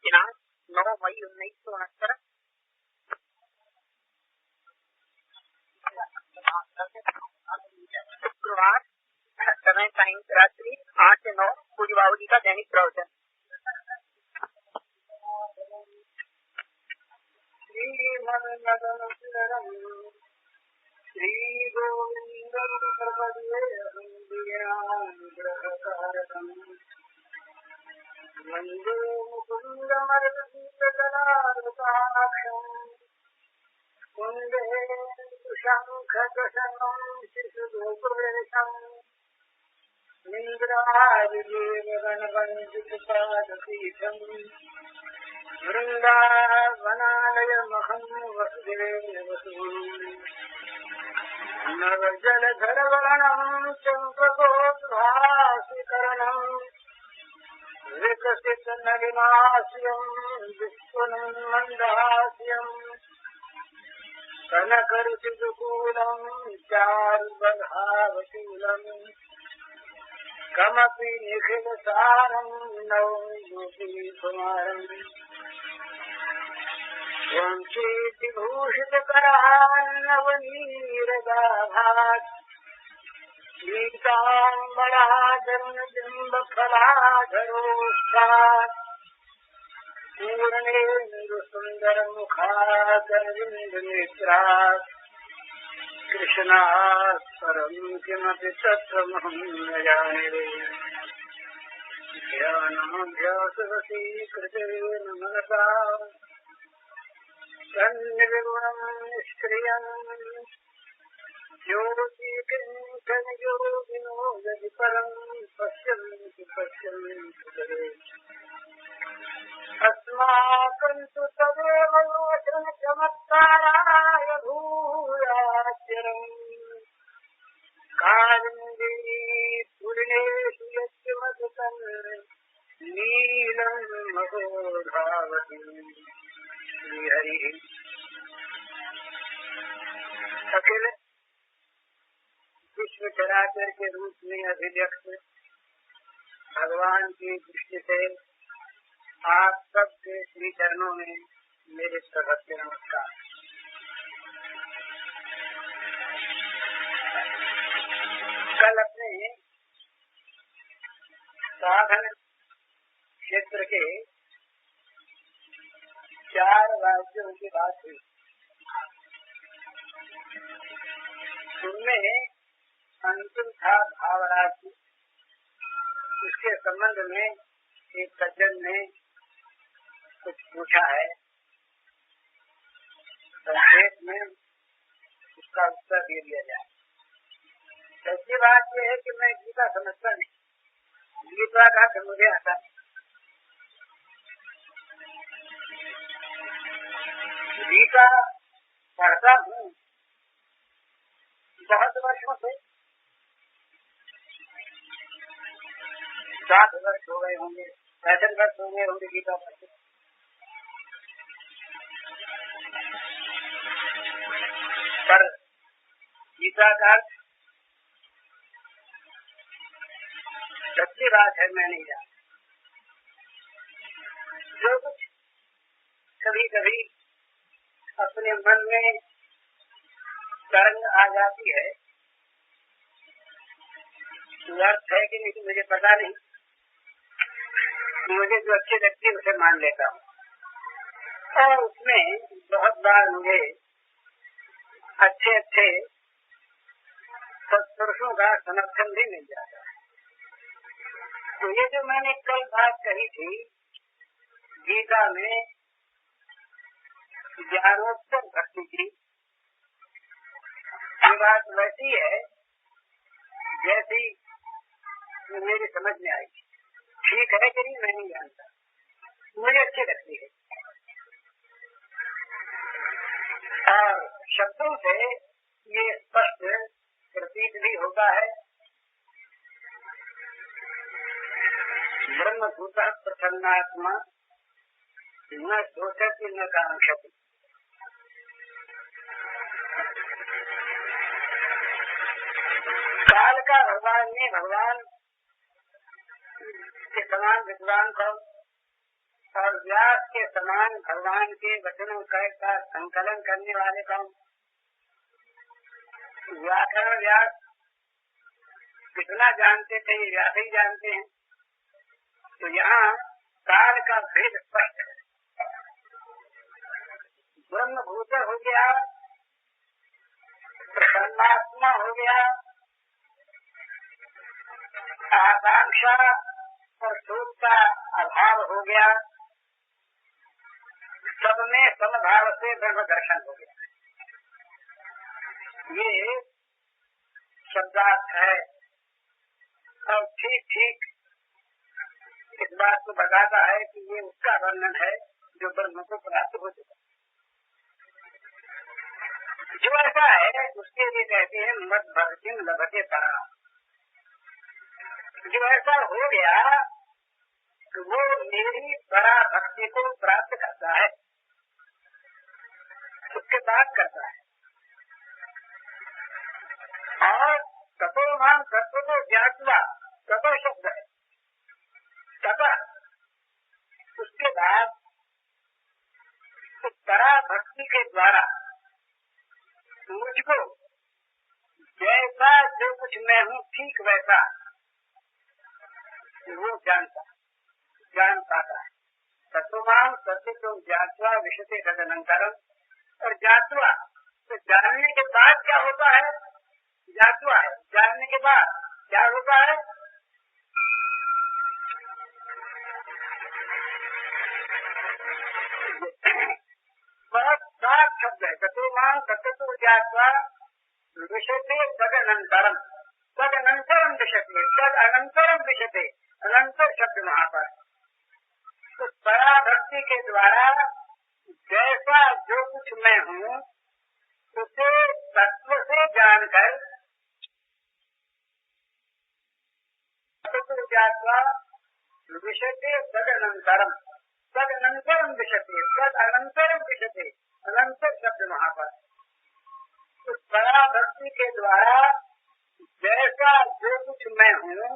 दिनांक 9 मई 1969 शुक्रवार। समय टाइम रात्रि 8 से 9। पूज्य बाबू जी का दैनिक प्रवचन। श्री गोविंद वंदे मुकुंदमरविंदजनार्दनाक्षम् कुंदे शंखदशनं शिशुगोकुलेशम् इन्द्रादिदेवगणवन्दितपादपीठम् वृन्दावनालयमहं वसुदेवसुम् नवजलधरवर्णं चम्पकोद्भासिकरणम् विकसितनलिनास्यं विश्वन्मन्दहास्यं कनकरुचिदुकूलं चारुबलहावशूलम् कमपि निखिलसारं नवयोगीकुमारम् वंशीतिभूषितकरान्नवनीरदाभात् ीताम्बराधर्मबिम्बफलाधरोष्ठात् पूर्णेन्दुसुन्दरमुखादरविन्दनेत्रात् कृष्णात् परं किमपि तत्त्वमहं न जाने। ध्यानाभ्यासवशीकृतेन मनसा तन्निर्गुणं निष्क्रियम् योगिनो यदि परं पश्यन्ति अस्माकं तु तदेव चमत्काराय भूयाच्चरम् कालिन्दी पूर्णेषु यत्किमधिकं नीलं महोधावति श्रीहरिः। अखिल विश्व चराचर के रूप में अभिव्यक्त भगवान की दृष्टि से आप सबके श्री चरणों में मेरे प्रभक्ति नमस्कार। कल अपने साधन क्षेत्र के 4 राज्यों की बात हुई। उनमें अंतिम था भावराशि। इसके संबंध में एक सज्जन ने कुछ पूछा है, संक्षेप में उसका उत्तर दे दिया जाए। सच्ची बात यह है कि मैं गीता समझता नहीं, गीता का तो मुझे आता नहीं। गीता पढ़ता हूँ बहुत वर्षों से, 60 वर्ष हो गए होंगे, 65 वर्ष हो गए होंगे गीता पढ़ते। पर गीता का सच्ची बात है मैं नहीं जानता। जो कुछ कभी कभी अपने मन में तरंग आ जाती है, अर्थ है कि नहीं मुझे पता नहीं, मुझे जो अच्छी लगती है उसे मान लेता हूँ। और उसमें बहुत बार मुझे अच्छे अच्छे सत्पुरुषों का समर्थन भी मिल जाता है। तो ये जो मैंने कल बात कही थी गीता में ज्ञानोत्तर भक्ति की, ये बात वैसी है जैसी मेरी समझ में आई। ठीक है कि नहीं मैं नहीं जानता, मुझे अच्छी लगती है। और शब्दों से ये स्पष्ट प्रतीत भी होता है। ब्रह्मभूतः प्रसन्नात्मा न शोचति न कांक्षति। काल का भगवान ने भगवान के समान विद्वान को और व्यास के समान भगवान के वचनों का संकलन करने वाले कौन? व्याकरण व्यास कितना जानते थे ये व्यास ही जानते हैं। तो यहाँ काल का भेद स्पष्ट है। ब्रह्मभूत हो गया, परमात्मा हो गया, आकांक्षा और शोक का अभाव हो गया, सब में समभाव से ब्रह्म दर्शन हो गया। ये शब्दार्थ है और ठीक ठीक इस बात को बताता है कि ये उसका वर्णन है जो ब्रह्म को प्राप्त हो चुका। जो ऐसा है उसके लिए कहते हैं मद भक्ति लभते परा। जो ऐसा हो गया वो मेरी परा भक्ति को प्राप्त करता है, उसके बाद करता है। और तपोमान तत्व को ज्ञातवा, तपो शब्द है, तपः उसके बाद उस परा भक्ति के द्वारा मुझको जैसा जो कुछ मैं हूँ ठीक वैसा वो जान पाता है। तत्वमान तत्व तो ज्ञातवा विषते तदनंतरम। और ज्ञातवा तो जानने के बाद क्या होता है? ज्ञातवा है, जानने के बाद क्या होता है? बहुत साफ शब्द है। तत्वमान तत्व तो ज्ञातवा विषते तदनंतरम, तदनंतरम विषते, तद अनंतरम विषते। अनंतर शब्द वहाँ पर तो पराभक्ति के द्वारा जैसा जो कुछ मैं हूँ उसे तत्व से जानकर विषते तदनंतरम, तदनंतरम विषते, तद अनंतरम विषते। अनंतर शब्द वहाँ पर उस पराभक्ति के द्वारा जैसा जो कुछ मैं हूँ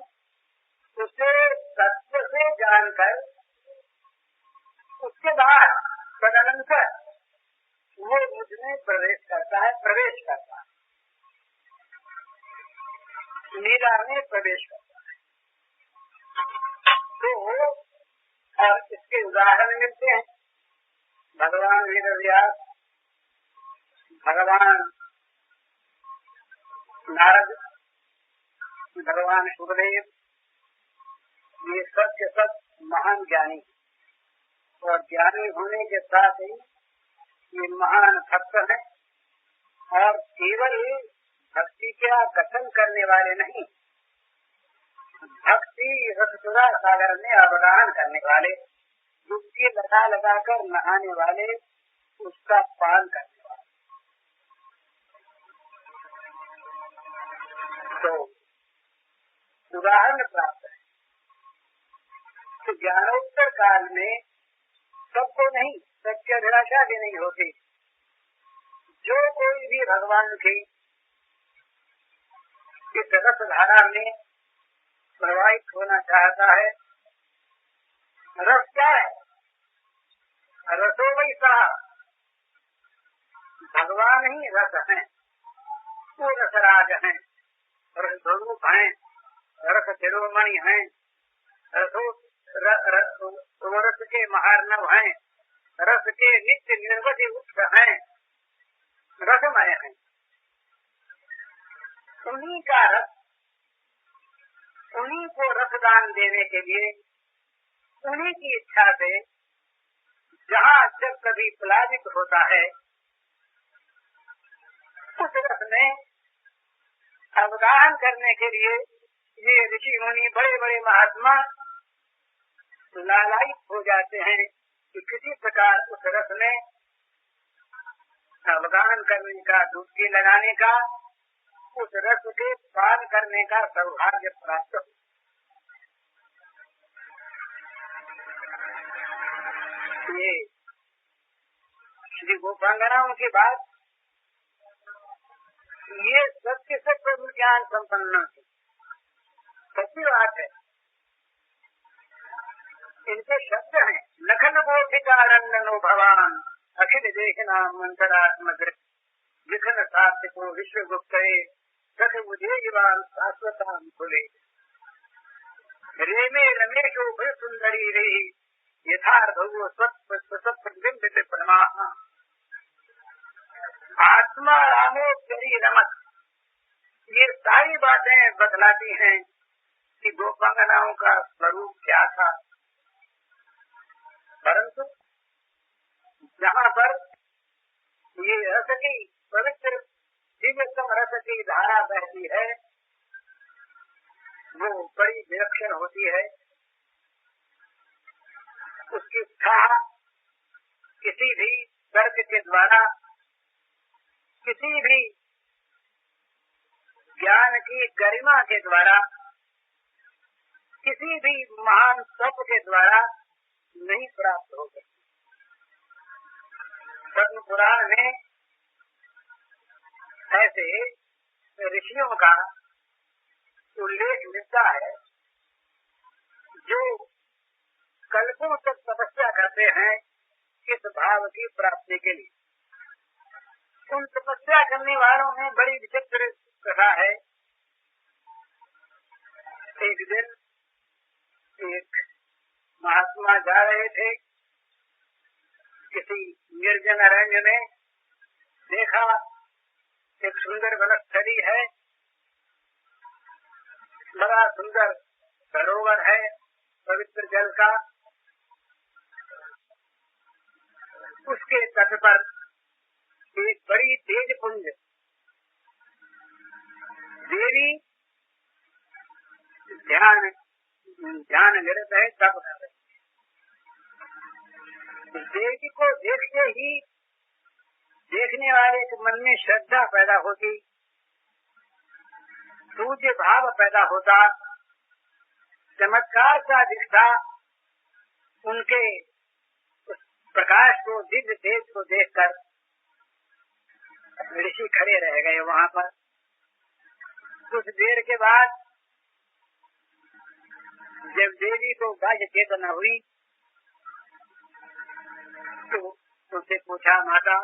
उसे तत्व से जानकर उसके बाद तदनंतर वो मुझमें प्रवेश करता है, लीला में प्रवेश करता है। तो और इसके उदाहरण मिलते हैं। भगवान वेदव्यास, भगवान नारद, भगवान सुखदेव, ये सब के सब महान ज्ञानी और ज्ञानी होने के साथ ही ये महान भक्त हैं। और केवल भक्ति का कथन करने वाले नहीं, भक्ति रससुरा सागर में अवदान करने वाले, डुबकी लगा कर नहाने वाले, उसका पान करने वाले। तो उदाहरण प्राप्त है कि ज्ञानोत्तर काल में सबको नहीं, सबकी अभिलाषा भी नहीं होती। जो कोई भी भगवान की इस रस धारा में प्रवाहित होना चाहता है, रस क्या है? रसो वैसा, भगवान ही रस है, वो रसराज है, रस स्वरूप है, रस शिरोमणि है, रस के महार्णव हैं, रस के नित्य निर्वधि उत्स हैं, रसमय हैं। उन्हीं का रस, उन्हीं को रसदान देने के लिए, उन्हीं की इच्छा से जहाँ जब कभी प्लावित होता है उस रस में अवगाहन करने के लिए ये ऋषि मुनि, बड़े बड़े महात्मा लालायित हो जाते हैं कि किसी प्रकार उस रस में अवगाहन करने का, डुबकी लगाने का, उस रस के पान करने का सौभाग्य प्राप्त हो। ये श्री गोपांगनाओं की बात, ये सबके सब प्रभु ज्ञान संपन्न थी, सच्ची बात है। इनके शब्द हैं। लखन बोधिकारण्डनो भवान अखिल देखनाम अंतरात्मग्र लिखन सात्य को विश्व गुप्त सख मुझे युवान शाश्वताम खुले रे में रमेशो भय सुंदरी रे यथार्थ स्वप्न प्रमा आत्मा रामो करी रमत। ये सारी बातें बतलाती हैं कि गोपांगनाओं का स्वरूप क्या था। परंतु जहाँ पर ये रस की पवित्र दिव्यतम रस की धारा बहती है वो बड़ी विलक्षण होती है। उसकी छाह किसी भी तर्क के द्वारा, किसी भी ज्ञान की गरिमा के द्वारा, किसी भी महान तप के द्वारा नहीं प्राप्त हो सकती। पद्म पुराण में ऐसे ऋषियों का उल्लेख मिलता है जो कल्पों तक तपस्या करते हैं इस भाव की प्राप्ति के लिए। उन तपस्या करने वालों में बड़ी विचित्र कथा है। एक दिन एक महात्मा जा रहे थे, किसी निर्जन अरण्य में देखा एक सुंदर वनस्थली है, बड़ा सुंदर सरोवर है पवित्र जल का। उसके तट पर एक बड़ी तेज पुंज देवी ध्यान निरत है, तप कर रही है। देवी को देखते ही देखने वाले के मन में श्रद्धा पैदा होती, पूज्य भाव पैदा होता, चमत्कार का दिखता। उनके प्रकाश को, दिव्य तेज को देखकर ऋषि खड़े रह गए वहाँ पर। कुछ देर के बाद जब देवी को बाह्य चेतना हुई तो उनसे पूछा, माता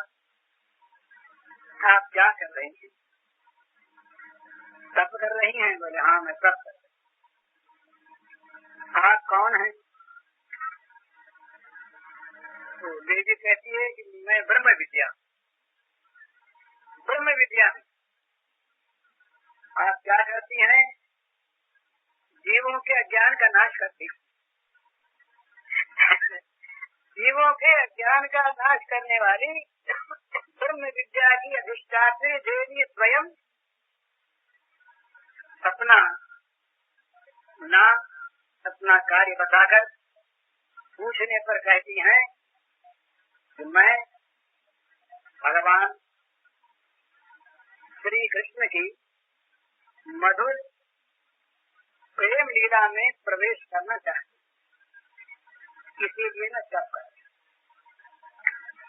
आप क्या कर रही हैं? तप कर रही हैं? बोले हाँ मैं तप कर रही हूँ। आप कौन हैं? तो देवी कहती है कि मैं ब्रह्म विद्या में। आप क्या करती हैं? जीवों के अज्ञान का नाश करती हूँ। जीवों के अज्ञान का नाश करने वाली ब्रह्म विद्या की अधिष्ठात्री देवी स्वयं अपना नाम, अपना कार्य बताकर पूछने पर कहती हैं कि मैं भगवान श्री कृष्ण की मधुर प्रेम लीला में प्रवेश करना चाहती, इसीलिए मैं तप कर रही हूँ।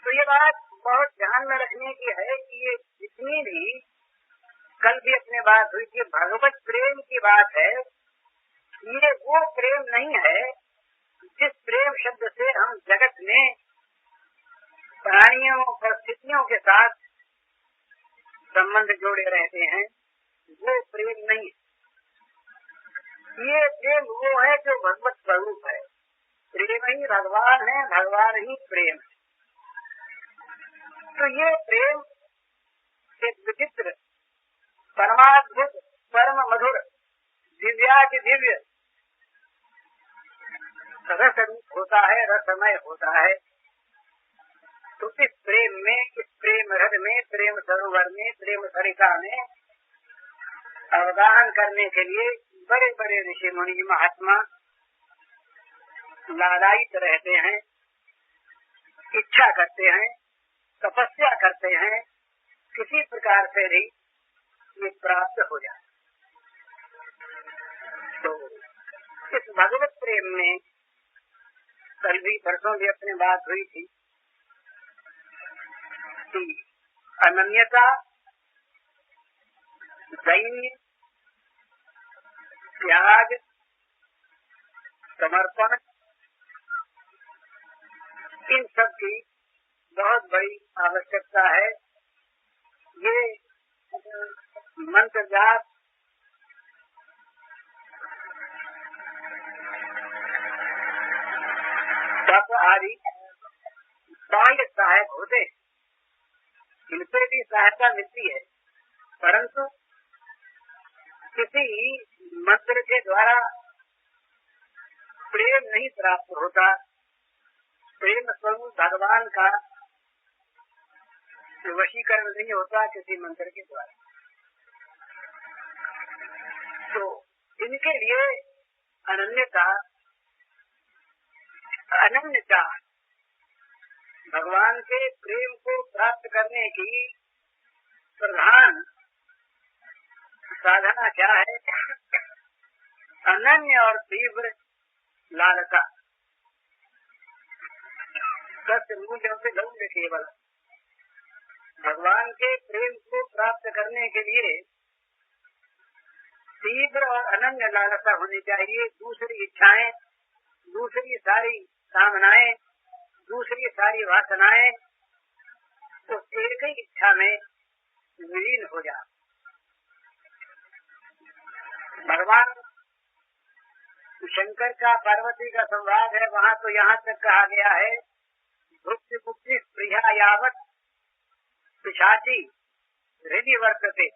तो ये बात बहुत ध्यान में रखने की है कि ये जितनी भी कल भी अपने बात हुई थी भगवत प्रेम की बात है, ये वो प्रेम नहीं है जिस प्रेम शब्द से हम जगत में प्राणियों परिस्थितियों के साथ संबंध जोड़े रहते हैं, वो प्रेम नहीं है। ये प्रेम वो है जो भगवत स्वरूप है। प्रेम ही भगवान है, भगवान ही प्रेम है। तो ये प्रेम एक विचित्र, परमाद्भुत, परम मधुर, दिव्याति दिव्य रस रूप होता है, रसमय होता है। तो इस प्रेम में, इस प्रेम रस में, प्रेम सरोवर में, प्रेम सरिता में अवगाहन करने के लिए बड़े बड़े ऋषि मुनि महात्मा लालायित रहते हैं, इच्छा करते हैं, तपस्या करते हैं, किसी प्रकार से भी ये प्राप्त हो जाए। तो इस भगवत प्रेम में कल भी परसों भी अपनी बात हुई थी कि अनन्यता, दैन्य, त्याग, समर्पण, इन सब की बहुत बड़ी आवश्यकता है। ये मंत्र जाप तप आदि बाह्य सहायक होते, इनसे भी सहायता मिलती है, परंतु किसी मंत्र के द्वारा प्रेम नहीं प्राप्त होता। प्रेम स्वरूप भगवान का वशीकरण नहीं होता किसी मंत्र के द्वारा। तो इनके लिए अनन्यता भगवान के प्रेम को प्राप्त करने की प्रधान साधना क्या है? अनन्य और तीव्र लालसा। सत्य मूल्यों से लौट केवल भगवान के प्रेम को प्राप्त करने के लिए तीव्र और अनन्य लालसा होनी चाहिए। दूसरी इच्छाएं, दूसरी सारी कामनाएं, दूसरी सारी वासनाएं तो एक ही इच्छा में विलीन हो जा। भगवान शंकर का पार्वती का संवाद है, वहाँ तो यहाँ तक कहा गया है, भुक्ति मुक्ति प्रिया यावत पिशाची हृदय वर्तते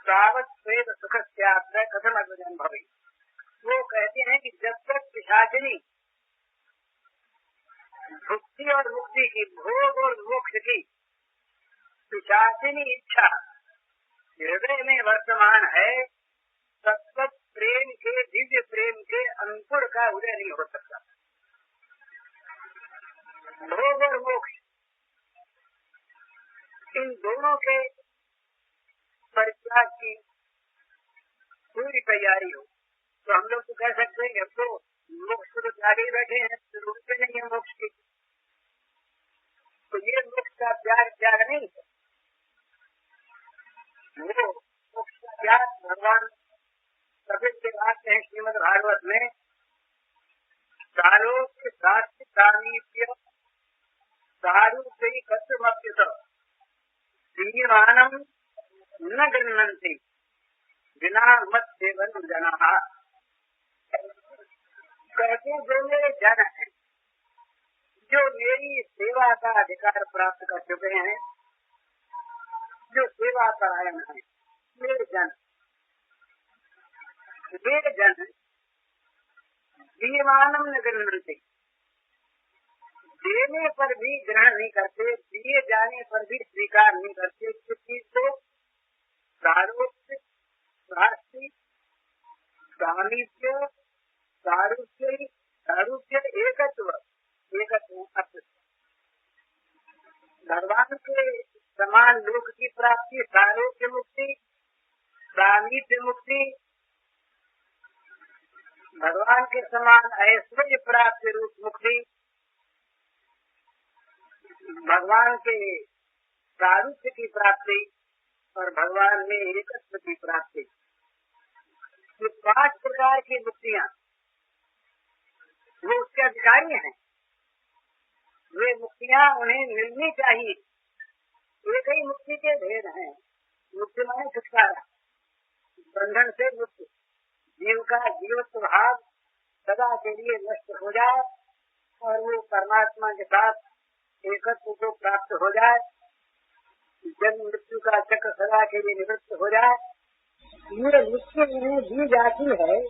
तावत प्रेत सुख त्याग कथम अग्रजन भवे। वो कहते हैं कि जब तक पिशाचिनी भुक्ति और मुक्ति की, भोग और मोक्ष की पिशाचिनी इच्छा हृदय में वर्तमान है, तब तक प्रेम के, दिव्य प्रेम के अंकुर का उदय नहीं हो सकता। भोग और मोक्ष इन दोनों के परित्याग की पूरी तैयारी हो तो हम लोग तो कह सकते हैं कि अब तो मोक्ष तो त्याग ही बैठे हैं, तो रुकते नहीं है मोक्ष की। तो ये मोक्ष का त्याग नहीं है, वो मोक्ष का त्याग भगवान कपिल के बात हैं श्रीमद् भागवत में, सालोक्य शास्त्र सामीप्य सारूप्य कत्वमप्युत दीयमानम न गृह्णन्ति बिना मत सेवन जनाः। कहते जो मेरे जन हैं, जो मेरी सेवा का अधिकार प्राप्त कर चुके हैं, जो सेवा परायण है, मेरे जन दीयमानम न गृह्णन्ति, देने पर भी ग्रहण नहीं करते, दिए जाने पर भी स्वीकार नहीं करते। किस चीज को? सारूप्य शास्त्री सामीप्य सारूप्य एकत्व अर्थ। भगवान के समान लोक की प्राप्ति सारूप्य मुक्ति, सामीप्य मुक्ति, भगवान के समान ऐश्वर्य प्राप्ति रूप मुक्ति, भगवान के सारूप्य की प्राप्ति और भगवान में एकत्व की प्राप्ति, ये 5 प्रकार की मुक्तियाँ वो उसके अधिकारी हैं। वे मुक्तियाँ उन्हें मिलनी चाहिए। एक ही मुक्ति के भेद हैं। मुक्ति माने छुटकारा, बंधन से मुक्त, जीव का जीवत्व भाव सदा के लिए नष्ट हो जाए और वो परमात्मा के साथ एकत्व को प्राप्त हो जाए, जन्म मृत्यु का चक्र सदा के लिए निवृत्त हो जाए। ये मुक्ति उन्हें दी जाती है,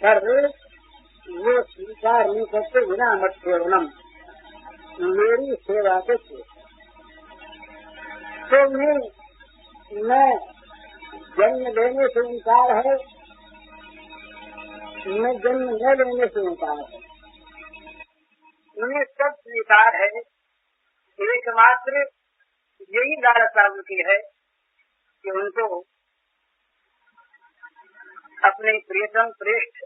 पर वो स्वीकार नहीं करते। बिना मत सेवनम, मेरी सेवा के तो मैं जन्म लेने से इनकार है, मैं जन्म न लेने से इनकार है, उन्हें सब स्वीकार है। एकमात्र यही लालसा उनकी है कि उनको अपने प्रियतम श्रेष्ठ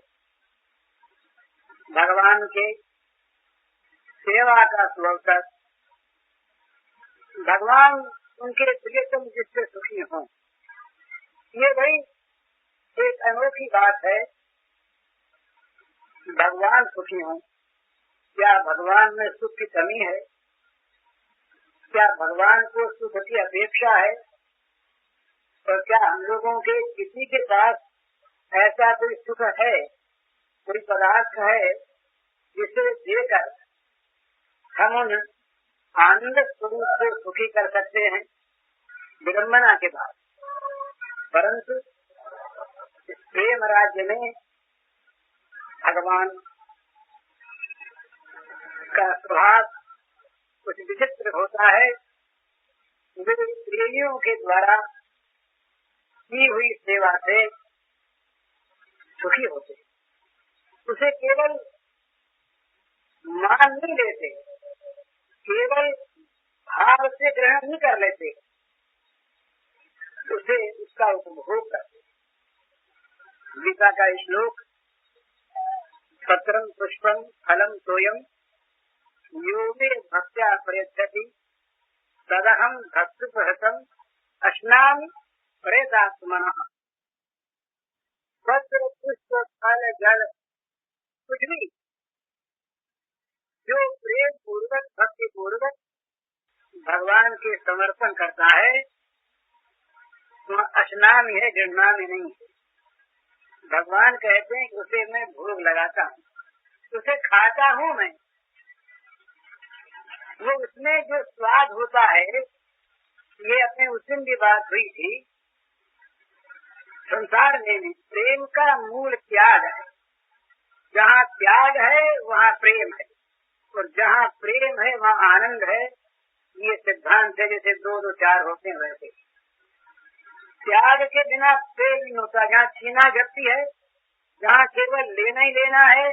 भगवान के सेवा का सुअवसर, भगवान उनके प्रियतम जिससे सुखी हों, ये भाई एक अनोखी बात है। भगवान सुखी हों, क्या भगवान में सुख की कमी है? क्या भगवान को सुख की अपेक्षा है? और क्या हम लोगों के किसी के पास ऐसा कोई सुख है, कोई पदार्थ है जिसे देकर हम उन आनंद स्वरूप को सुखी कर सकते हैं विडम्बना के बाद? परंतु इस प्रेम राज्य में भगवान का स्वभाव कुछ विचित्र होता है। वे प्रेमियों के द्वारा की हुई सेवा से सुखी होते, उसे केवल मान नहीं लेते, केवल भाव से ग्रहण नहीं कर लेते, उसे उसका उपभोग करते। गीता का श्लोक पत्रम पुष्पम फलम तोयम यो मे भक्त्या प्रयच्छति तदहम भक्ति प्रहतम अश्नामि प्रेतात्मनः। पत्र पुष्प फल जल कुछ भी जो प्रेम पूर्वक भक्ति पूर्वक भगवान के समर्पण करता है वह अश्नामि है, गृह्णामि नहीं है। भगवान कहते हैं कि उसे मैं भोग लगाता हूँ, उसे खाता हूँ मैं। वो उसमें जो स्वाद होता है, ये अपने उस दिन भी बात हुई थी, संसार में प्रेम का मूल त्याग है। जहाँ त्याग है वहाँ प्रेम है, और जहाँ प्रेम है वहाँ आनंद है। ये सिद्धांत है, जैसे दो दो चार होते हैं वैसे। त्याग के बिना प्रेम नहीं होता। जहाँ छीना झपटी है, जहाँ केवल लेना ही लेना है,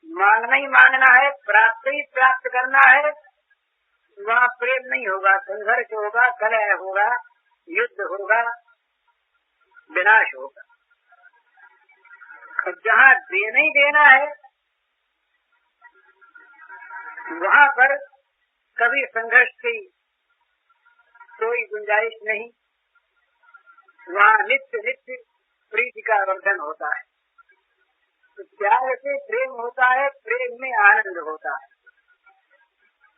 मांगना ही मांगना है, प्राप्त ही प्राप्त करना है, वहाँ प्रेम नहीं होगा। संघर्ष होगा, कलह होगा, युद्ध होगा, विनाश होगा। और जहाँ देना ही देना है वहाँ पर कभी संघर्ष की कोई गुंजाइश नहीं। वहाँ नित्य नित्य प्रीति का वर्धन होता है। तो त्याग से प्रेम होता है, प्रेम में आनंद होता है।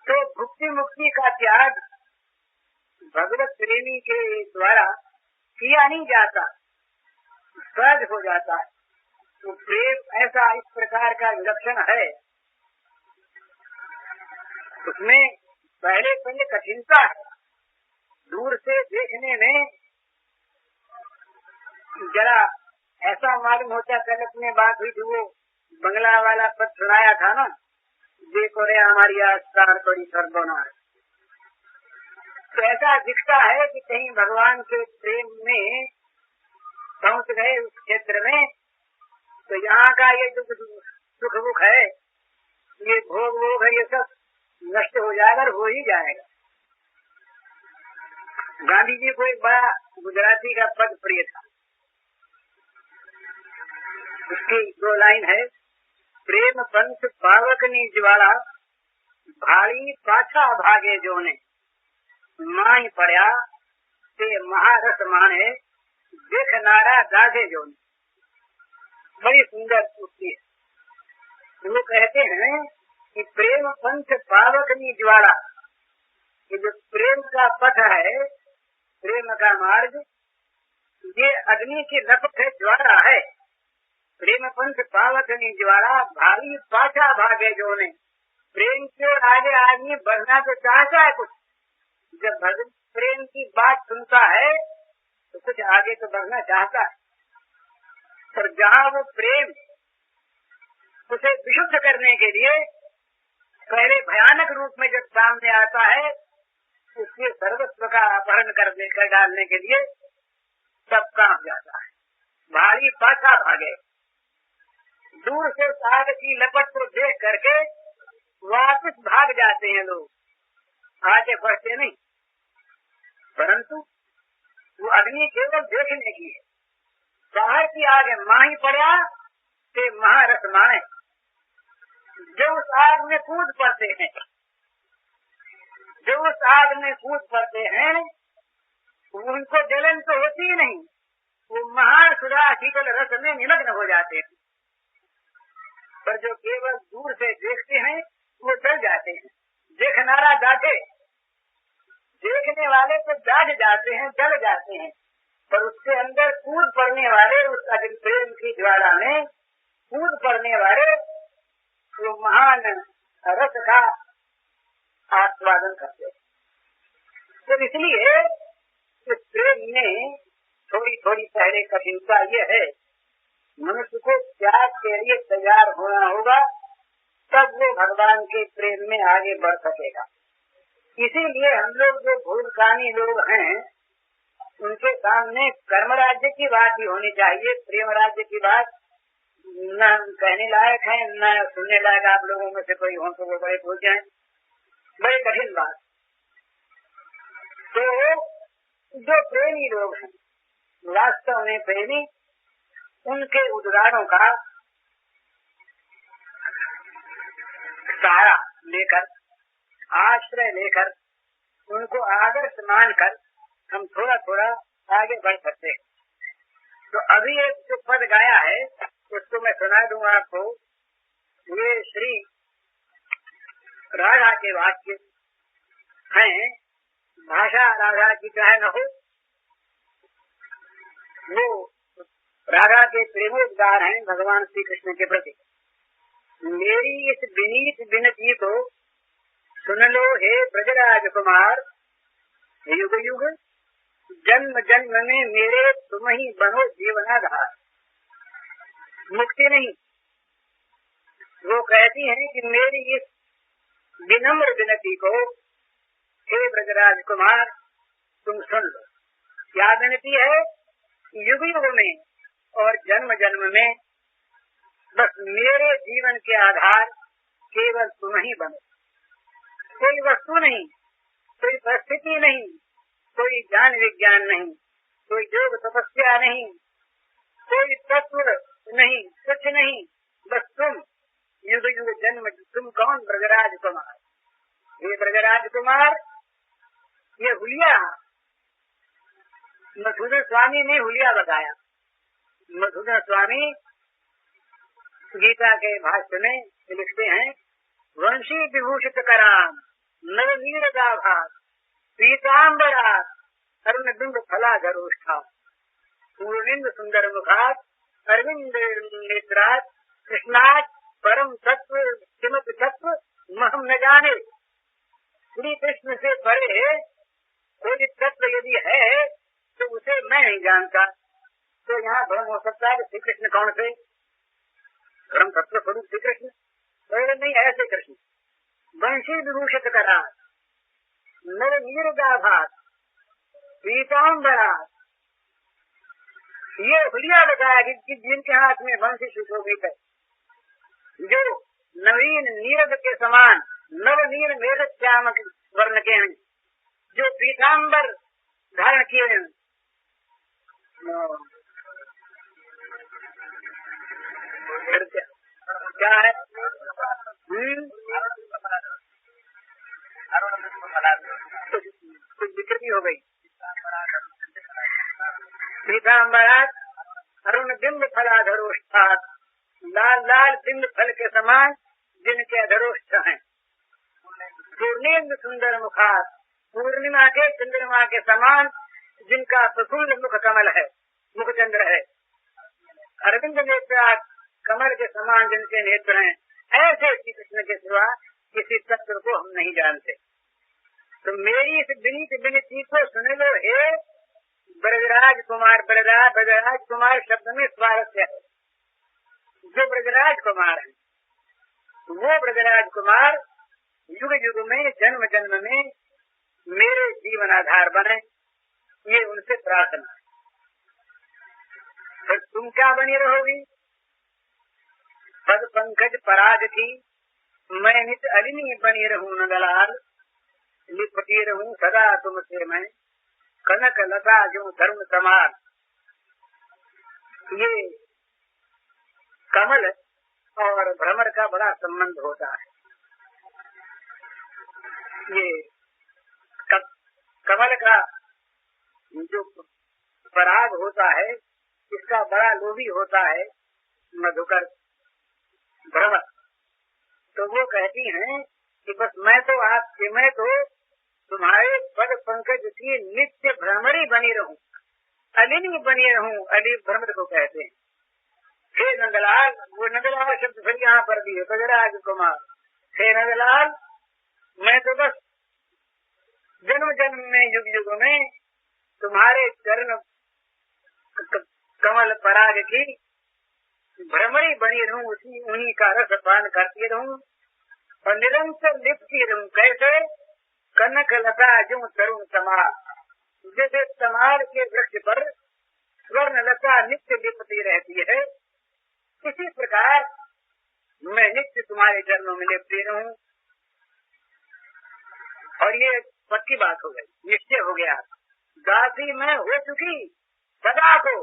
तो भुक्ति मुक्ति का त्याग भगवत प्रेमी के द्वारा किया नहीं जाता, सहज हो जाता है। तो प्रेम ऐसा इस प्रकार का विलक्षण है, उसमें पहले पहले कठिनता है। दूर से देखने में जरा ऐसा मालूम होता। कल अपने बात हुई थी, वो बंगला वाला पद सुनाया था ना, देखो रे हमारी आस्था थोड़ी सर्वनाश। तो ऐसा दिखता है कि कहीं भगवान के प्रेम में पहुंच गए उस क्षेत्र में, तो यहाँ का ये जो सुख दुख है, ये भोग वोग है, ये सब नष्ट हो जाएगा, हो ही जाएगा। गांधी जी को एक बड़ा गुजराती का पद प्रिय था। उसकी दो लाइन है, प्रेम पंथ पावकनी ज्वाला भाड़ी पाछा भागे जोने माई पड़ा ते महारस माने देख नारा गाधे जोने। बड़ी सुंदर उक्ति है। वो कहते हैं कि प्रेम पंथ पावकनी ज्वाला, ये जो प्रेम का पथ है, प्रेम का मार्ग, ये अग्नि की लपट है, ज्वाला है। प्रेम पंथ पावकनी ज्वाला भारी पाछा भागे जोने। प्रेम के आगे आदमी बढ़ना तो चाहता है कुछ, जब भगवान प्रेम की बात सुनता है तो कुछ आगे तो बढ़ना चाहता है। पर जहाँ वो प्रेम उसे विशुद्ध करने के लिए पहले भयानक रूप में जब सामने आता है, उसके सर्वस्व का अपहरण कर डालने के लिए सब काम जाता है। भारी पाछा भागे, दूर से साग की लपट को देख करके वापस भाग जाते हैं लोग, आगे बढ़ते नहीं। परंतु वो अग्नि केवल देखने की है। बाहर की आगे माही पड़ा ते महारस माने। जो उस आग में कूद पड़ते हैं, जो उस आग में कूद पड़ते हैं, उनको जलन तो होती ही नहीं, वो महान सुधा शीतल रस में निमग्न हो जाते हैं। पर जो केवल दूर से देखते हैं वो जल जाते हैं। देखनारा दाढ़े, देखने वाले तो दाढ़ जाते हैं, जल जाते हैं, पर उसके अंदर कूद पड़ने वाले, उस अजल प्रेम की ज्वाला में कूद पड़ने वाले वो महान रस का आस्वादन करते हैं। तो इसलिए इस प्रेम में थोड़ी थोड़ी पहले कठिनता ये है, मनुष्य को त्याग के लिए तैयार होना होगा, तब वो भगवान के प्रेम में आगे बढ़ सकेगा। इसीलिए हम लोग जो भूलकानी लोग हैं, उनके सामने कर्म राज्य की बात ही होनी चाहिए, प्रेम राज्य की बात न कहने लायक है, न सुनने लायक। आप लोगों में से कोई हो तो वो बड़े भूल जाए, बड़ी कठिन बात। तो जो प्रेमी लोग हैं, वास्तव में प्रेमी, उनके उद्गारों का सहारा लेकर, आश्रय लेकर, उनको आदर्श मानकर हम थोड़ा थोड़ा आगे बढ़ सकते हैं। तो अभी एक जो पद गाया है उसको मैं सुना दूंगा आपको। ये श्री राधा के वाक्य हैं, भाषा राधा की चाहे न हो, वो राधा के प्रेमोद्गार हैं भगवान श्री कृष्ण के प्रति। मेरी इस विनीत विनती को सुन लो हे ब्रजराज कुमार, युग युग जन्म जन्म में मेरे तुम ही बनो जीवनाधार। मुक्ति नहीं, वो कहती हैं कि मेरी इस विनम्र विनती को हे ब्रजराज कुमार तुम सुन लो। क्या विनती है? युग युग में और जन्म जन्म में बस मेरे जीवन के आधार केवल तुम ही बनो। कोई वस्तु नहीं, कोई परिस्थिति नहीं, कोई ज्ञान विज्ञान नहीं, कोई योग तपस्या नहीं, कोई तत्व नहीं, कुछ नहीं, बस तुम युग युग जन्म। तुम कौन? ब्रजराज कुमार। ये ब्रजराज कुमार, ये हुलिया मधुसूदन स्वामी ने हुलिया बताया। मधुसूदन स्वामी गीता के भाष्य में लिखते हैं, वंशी विभूषित कराम नवनीर गाभात पीताम्बरात अरुण बिंब फलाधरोष्ठा पूर्णिंद सुंदर मुखात अरविंद नेत्रात कृष्णात परम तत्व किमत तत्व महम न जाने। श्री कृष्ण से परे कोई तत्व यदि है तो उसे मैं नहीं जानता। तो यहाँ भ्रम हो सकता है कि श्री कृष्ण कौन से? परम तत्व स्वरूप श्री कृष्ण? नहीं, ऐसे कृष्ण वंशी विभूषित करा नर नीर गाभात पीताम्बरात। ये हुलिया बताया कि जिनके हाथ में वंशी सुशोभित है, जो नवीन नीरद के समान नवनीर मेघ श्याम वर्ण के हैं, जो पीताम्बर धारण किए हैं। क्या है? कुछ विकृति हो गई। पीताम्बरात अरुण बिंब फलाधरोष्ठात, लाल लाल बिंब फल के समान जिनके अधरोष्ठ हैं। पूर्णेंद्र सुंदर मुखात, पूर्णिमा के चंद्रमा के समान जिनका प्रफुल्ल मुख कमल है, मुख चंद्र है। अरविंद नेत्र कमल के समान जिनके नेत्र हैं। ऐसे श्री कृष्ण के सिवा किसी तत्व को हम नहीं जानते। तो मेरी इस विनीत विनती को सुन लो हे ब्रजराज कुमार। ब्रजराज कुमार शब्द में स्वारस्य है। जो ब्रजराज कुमार है, वो ब्रजराज कुमार युग युग में जन्म जन्म में मेरे जीवन आधार बने, ये उनसे प्रार्थना है। तो तुम क्या बनी रहोगी? पद पंकज पराग थी, मैं नित अलिनी बनी रहूं नंदलाल। लिपटी रहूं सदा तुमसे मैं, कनक लता जो धर्म समार। ये कमल और भ्रमर का बड़ा संबंध होता है। ये कमल का जो पराग होता है, इसका बड़ा लोभी होता है मधुकर भ्रमर। तो वो कहती हैं मैं तो तुम्हारे पद पंकज की नित्य भ्रमरी बनी रहूं, अलिनी बनी रहूं। अली भ्रमर को कहते हैं। हे नंदलाल, वो नंदलाल शब्द फिर यहाँ पर भी है, गजराज कुमार। हे नंदलाल, मैं तो बस जन्म जन्म में युग युग में तुम्हारे चरण कमल पराग की भ्रमरी बनी रहूं, उन्हीं का रस पान करती रहूं और निरंतर लिपटी रहूं। कैसे? कनक लता जो तरुण तमाल, जैसे तमाल के वृक्ष पर स्वर्ण लता नित्य लिपटी रहती है, इसी प्रकार मैं नित्य तुम्हारे चरणों में लिपटी रहूं। और ये पक्की बात हो गई, निश्चय हो गया। दासी मैं हो चुकी सदा को,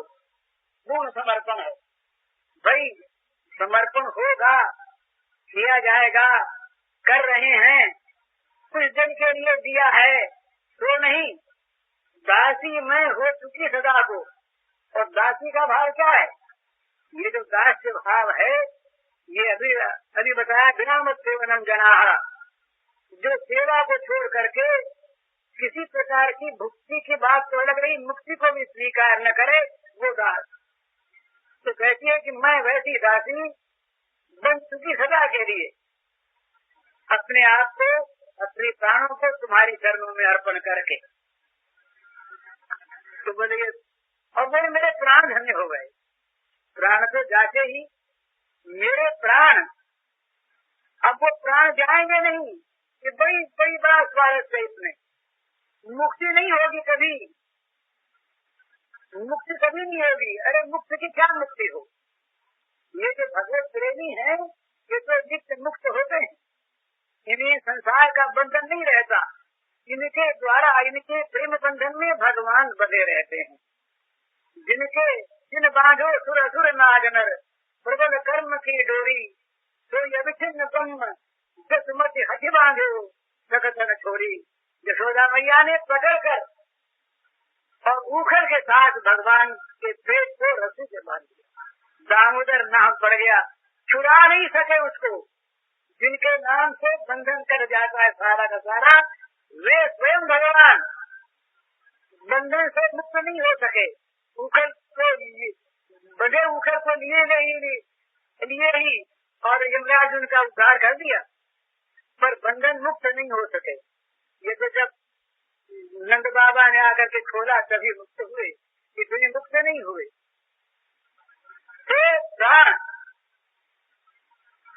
पूर्ण समर्पण है। भाई समर्पण होगा, किया जाएगा, कर रहे हैं, कुछ दिन के लिए दिया है तो नहीं। दासी मैं हो चुकी सदा को। और दासी का भाव क्या है? ये जो दास्य भाव है, ये अभी बताया, बिना मत सेवनम जनाहा, जो सेवा को छोड़ करके किसी प्रकार की भुक्ति की बात तो लग रही, मुक्ति को भी स्वीकार न करे, वो दास। तो कहती है कि मैं वैसी दासी बन चुकी सदा के लिए, अपने आप को, अपने प्राणों को तुम्हारी चरणों में अर्पण करके। तो बोलिए, और बोले मेरे प्राण धन्य हो गए। प्राण तो जाते ही, मेरे प्राण, अब वो प्राण जाएंगे नहीं, कि बड़ी बड़ा स्वागत है इसमें। मुक्ति नहीं होगी कभी, मुक्ति कभी नहीं होगी। अरे मुक्ति की क्या मुक्ति हो? ये जो भगवत प्रेमी है, ये तो नित्य मुक्त होते हैं, इन्हें संसार का बंधन नहीं रहता। इनके द्वारा, इनके प्रेम बंधन में भगवान बंधे रहते हैं। जिन बांधो सुर असुर नाजनर, प्रबल कर्म की डोरी, तो अविच्छिन्न ब्रह्म जसमति हथि बांधो जगतन छोड़ी। यशोदा मैया ने पकड़ कर और उखड़ के साथ भगवान के पेट को रस्सी से बांध दिया। दामोदर नाम पड़ गया, छुड़ा नहीं सके उसको। जिनके नाम से बंधन कर जाता है सारा का सारा, वे स्वयं भगवान बंधन से मुक्त नहीं हो सके। उखड़ को बड़े उखड़ को लिए ही और यमराज उनका उद्धार कर दिया, पर बंधन मुक्त नहीं हो सके। ये तो जब नंद बाबा ने आकर के खोला तभी मुक्त हुए, इतने मुक्त नहीं हुए। तो प्राण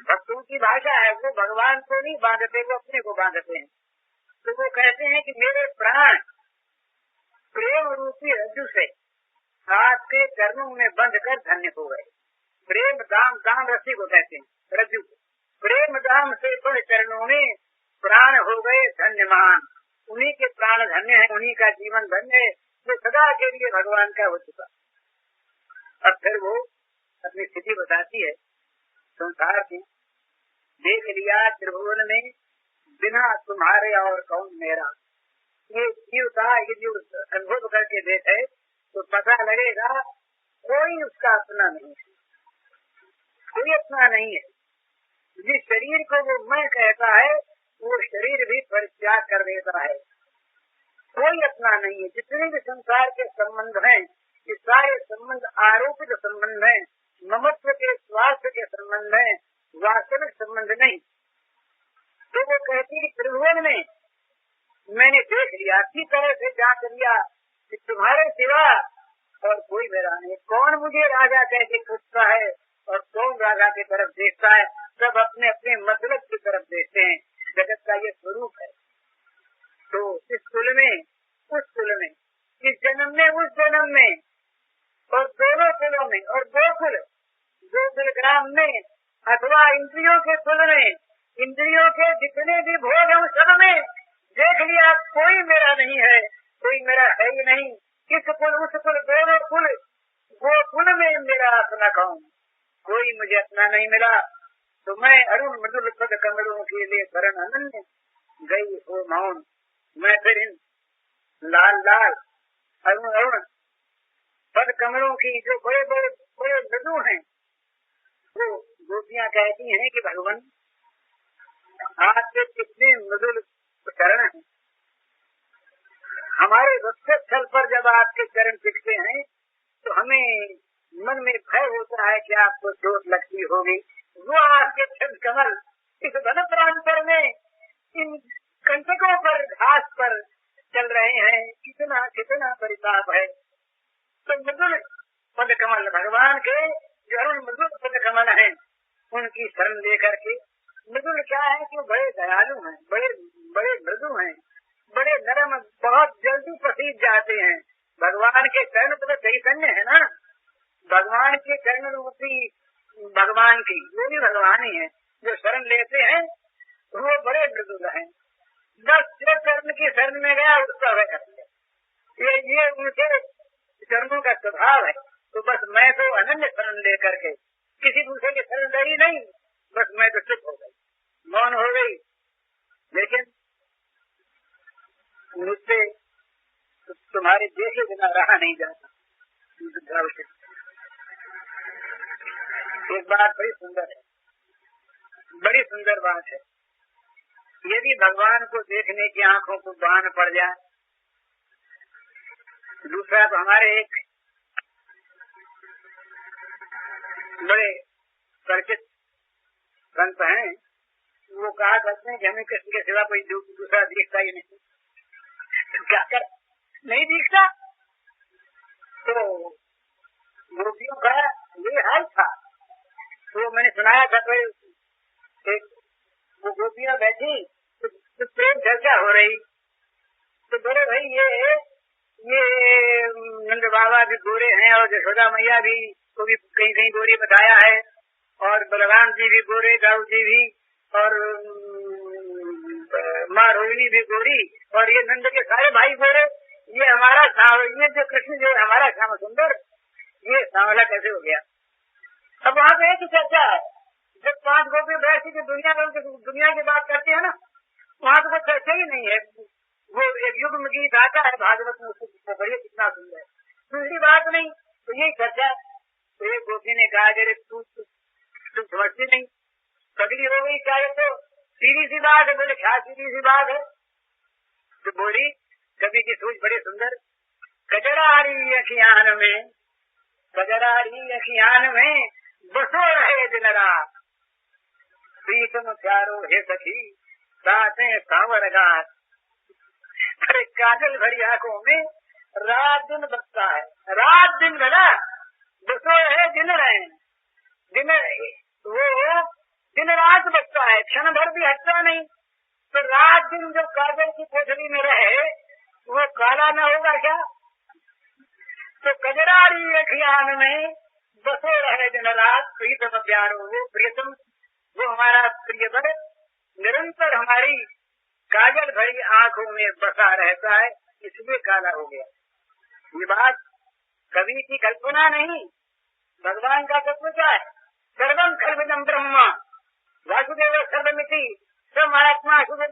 भक्तों की भाषा है, वो भगवान को नहीं बांधते, वो अपने को बांधते हैं। तो वो कहते हैं कि मेरे प्राण प्रेम रूपी रज्जु से आपके चरणों में बंध कर धन्य हो गए। प्रेम दाम, दाम रस्सी को कहते हैं, रज्जु को। प्रेम दाम से बंध चरणों में प्राण हो गए धन्यमान। उन्हीं के प्राण धन्य है, उन्हीं का जीवन धन्य है, जो सदा के लिए भगवान का हो चुका। अब फिर वो अपनी स्थिति बताती है संसार की। देख लिया त्रिभुवन में बिना तुम्हारे और कौन मेरा। ये जीव का ये जो अनुभव करके देखे तो पता लगेगा कोई उसका अपना नहीं है, कोई अपना नहीं है। जिस शरीर को वो मैं कहता है, वो शरीर भी परित्याग कर देता है। कोई अपना नहीं है। जितने भी संसार के संबंध हैं, ये सारे संबंध आरोपित संबंध हैं, ममत्व के, स्वास्थ्य के संबंध हैं, वास्तविक संबंध नहीं। तो वो कहती है त्रिभुवन में मैंने देख लिया, अच्छी तरह से जांच लिया कि तुम्हारे सिवा और कोई मेरा नहीं। कौन मुझे राजा कह के पूछता है और कौन राजा की तरफ देखता है? सब अपने अपने मतलब की तरफ देखते हैं। जगत का ये स्वरूप है। तो इस कुल में, उस कुल में, इस जन्म में, उस जन्म में, और दोनों कुलों में, और दो कुल ग्राम में, अथवा इंद्रियों के कुल में, इंद्रियों के जितने भी भोग हैं उस सब में देख लिया कोई मेरा नहीं है, कोई मेरा है ही नहीं। इस कुल, उस कुल, दोनों कुल, वो कुल में मेरा अपना कौन? कोई मुझे अपना नहीं मिला। तो मैं अरुण मृदुल पद कमलों के लिए शरण अनन्य गई हो मौन। मैं फिर इन लाल लाल अरुण अरुण पद कमलों की जो बड़े बड़े बड़े मृदु हैं, वो गोपियां कहती हैं कि भगवान आपके कितने मृदु लगता है कि आपको चोट लगती होगी, वो आपके चरण कमल इस वन प्रांतर में इन कंटकों पर, घास पर चल रहे हैं, कितना कितना परिताप है। तो मधुर पद कमल भगवान के जो अरुण मधुर पद कमल हैं, उनकी शरण लेकर के, मधुर क्या है कि बड़े दयालु हैं, बड़े बड़े मृदु हैं, बड़े नरम, बहुत जल्दी पसीज जाते हैं। भगवान के चरण तो चैतन्य है ना, भगवान के चरण रूपी भगवान की, वो भी भगवान ही है, जो शरण लेते हैं वो बड़े मृदुल हैं। बस जो चरण की शरण में गया उसका वह कर लिया, ये उनके चरणों का स्वभाव है। तो बस मैं तो अनन्य शरण लेकर के किसी दूसरे की शरण ली नहीं, बस मैं तो चुप हो गई, मौन हो गई। लेकिन मुझसे तुम्हारे देखे बिना रहा नहीं जाता। एक बात बड़ी सुंदर है, बड़ी सुंदर बात है। यदि भगवान को देखने की आंखों को बाण पड़ जाए, दूसरा तो हमारे एक बड़े परिचित संत हैं, वो कहा करते हैं कि हमें कृष्ण के सिवा कोई दूसरा दिखता ही नहीं, तो क्या कर, नहीं दिखता। तो गोपियों का ये हाल था। तो मैंने सुनाया था, तो एक वो गोपियां बैठी तो प्रेम चर्चा हो रही, तो बोले भाई ये नंद बाबा भी गोरे हैं और यशोदा मैया भी को भी कहीं कहीं गोरी बताया है, और बलराम जी भी गोरे, दाऊ जी भी, और माँ रोहिणी भी गोरी, और ये नंद के सारे भाई गोरे, ये हमारा ये जो कृष्ण जो हमारा श्याम सुंदर, ये सांवला कैसे हो गया। अब वहाँ पे एक ही चर्चा है, जब 5 गोपी बैठ के दुनिया की बात करते हैं ना, वहाँ तो कोई चर्चा ही नहीं है। वो एक युग गीत आता है भागवत में, उसको बढ़िया कितना सुंदर है, दूसरी बात नहीं, तो यही चर्चा। तो एक गोपी ने कहा अरे तू समझती नहीं, पगड़ी हो गई, क्या तो सीधी सी बात है। बोले क्या सीधी सी बात है। तो बोली कवि की सोच बड़ी सुंदर, कजरारी अखियान में, कजरारी अखियान में बसो रहे दिन रात, प्रीतम प्यारो हे सखी साथे सांवर गात। अरे काजल भरी आंखों में रात दिन बसता है, रात दिन भला बसो रहे दिन रहे, दिन वो दिन रात बसता है, क्षण भर भी हटता नहीं। तो रात दिन जो काजल की कोठरी में रहे वो काला न होगा क्या। तो कजरारी अखियान में बसो रहे दिन रात, प्रीतम प्यारो, वो प्रियतम, वो हमारा प्रियवर निरंतर हमारी काजल भरी आंखों में बसा रहता है, इसलिए काला हो गया। ये बात कवि की कल्पना नहीं, भगवान का तत्व क्या है। सर्वम खल्विदं ब्रह्म वासुदेव सर्वमिति, सब महात्मा सुंदर,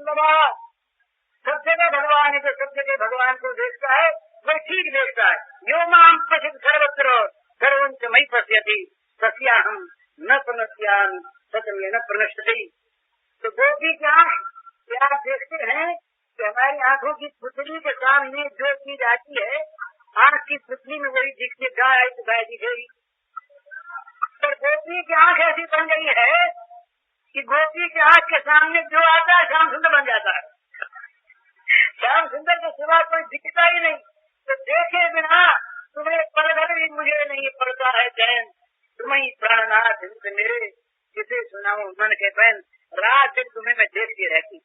सब जगह भगवान है, जो सब जगह भगवान को देखता है वह ठीक देखता है। यो माम पश्यति सर्वत्र सर्वं मयि पश्यति तस्याहं न प्रणश्यामि सत्यमेव न प्रणश्यति। तो गोपी की आंख आप देखते हैं कि हमारी आंखों की पुतली के सामने जो चीज आती है, आंख की पुतली में वही दिखती है, गाय तो गाय दिखेगी। पर गोपी की आंख ऐसी बन गई है कि गोपी की आंख के सामने जो आता है श्याम सुंदर बन जाता है, श्याम सुंदर के सिवा कोई दिखता ही नहीं। तो देखे बिना तुम्हें पलभर भी मुझे नहीं पड़ता है चैन, तुम्हें प्राणनाथ मेरे किसे सुनाऊं मन के पैन, रात दिन तुम्हें मैं देखती रहती,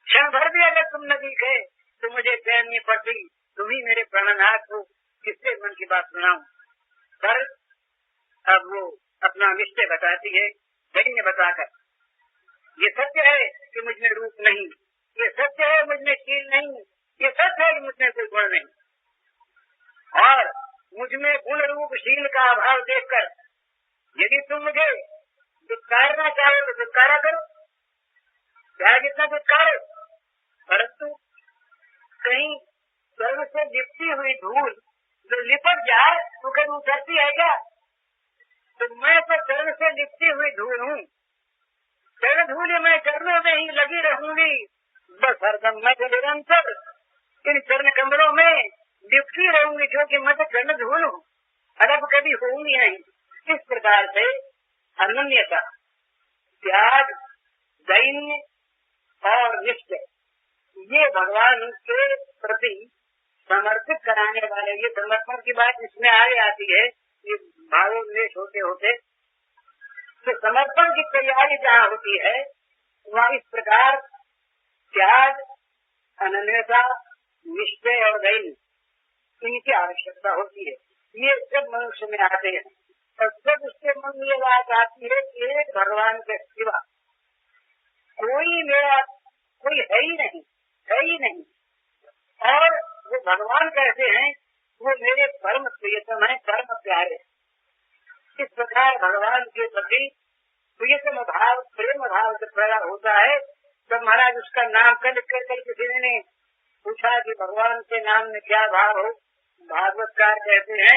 क्षण भर भी अगर तुम न दिखे तो मुझे चैन नहीं पड़ती, तुम ही मेरे प्राणनाथ को किससे मन की बात सुनाऊं। पर अब वो अपना निश्चय बताती है, दैन्य बताकर, ये सत्य है कि मुझ में रूप नहीं, ये सत्य है मुझ में शील नहीं, ये सत्य है कि मुझ में कोई गुण नहीं, और मुझ में गुण रूप शील का अभाव देखकर यदि तुम मुझे दुत्कारना चाहो तो दुत्कारा करो, चाहे जितना दुत्कारो, परंतु कहीं स्वर्ग से लिपटी हुई धूल जो लिपट जाए तो कभी उतरती है क्या। तो मैं तो चरण से लिपटी हुई धूल हूँ, चरण धूल मैं चरणों में ही लगी रहूंगी, बस हरदम मैं तो निरंतर इन चरण कमलों में लिपटी रहूंगी, क्योंकि मैं तो चरण धूल हूँ, अरब कभी होंगी नहीं। इस प्रकार से अनन्यता, त्याग, दैन्य और निश्चय, ये भगवान के प्रति समर्पित कराने वाले, ये समर्पण की बात इसमें आगे आती है, ये भावोन्मेष होते होते तो समर्पण की तैयारी जहाँ होती है वहाँ इस प्रकार त्याग, अनन्यता, निश्चय और दैन्य, इनकी आवश्यकता होती है। ये जब मनुष्य में आते हैं तब जब उसके मन में ये बात आती है कि एक भगवान के सिवा कोई मेरा कोई है ही नहीं, और वो भगवान कहते हैं वो मेरे परम प्रियतम है, परम प्यारे। इस प्रकार भगवान के प्रति प्रियतम भाव, प्रेम भाव से पैदा होता है। तो महाराज उसका नाम कल किसी ने पूछा कि भगवान के नाम में क्या भाव हो, भागवतकार कहते हैं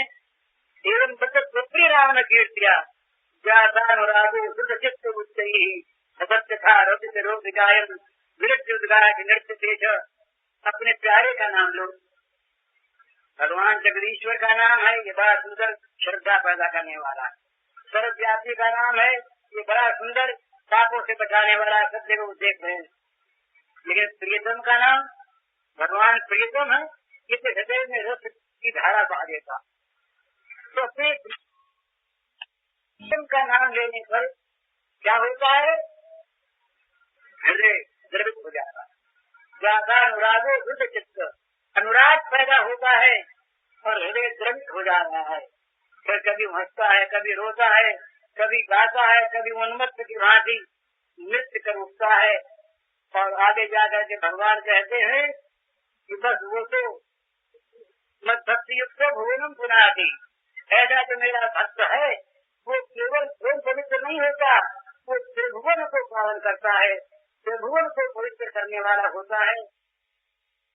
एवं पुत्री राम कीर्तिया जातानुरागो शुद्ध चित्त उच्चैः सत्य था रचित रोग गायन विरक्त नृत्य तेज। अपने प्यारे का नाम लो। भगवान जगदीश्वर का नाम है, ये बड़ा सुंदर श्रद्धा पैदा करने वाला। सर्वव्यापी का नाम है, ये बड़ा सुंदर पापों से बचाने वाला, सत्य को देख रहे हैं। लेकिन प्रियतम का नाम, भगवान प्रियतम है, ये तो हृदय में रस की धारा बहा देता। तो प्रियतम का नाम लेने पर क्या होता है, हृदय द्रवित हो जाता है। ज्यादा अनुरागो शुद्ध चित्त, अनुराग पैदा होता है और हृदय द्रवित हो जा रहा है। फिर कभी हंसता है, कभी रोता है, कभी गाता है, कभी उन्मत्त की भांति नृत्य कर उठता है। और आगे जाकर के भगवान कहते हैं कि बस वो तो मत भक्ति युक्त भुवनम पुनाति, ऐसा जो मेरा भक्त है वो केवल स्वयं पवित्र नहीं होता, वो त्रिभुवन को पावन करता है, त्रिभुवन को पवित्र करने वाला होता है।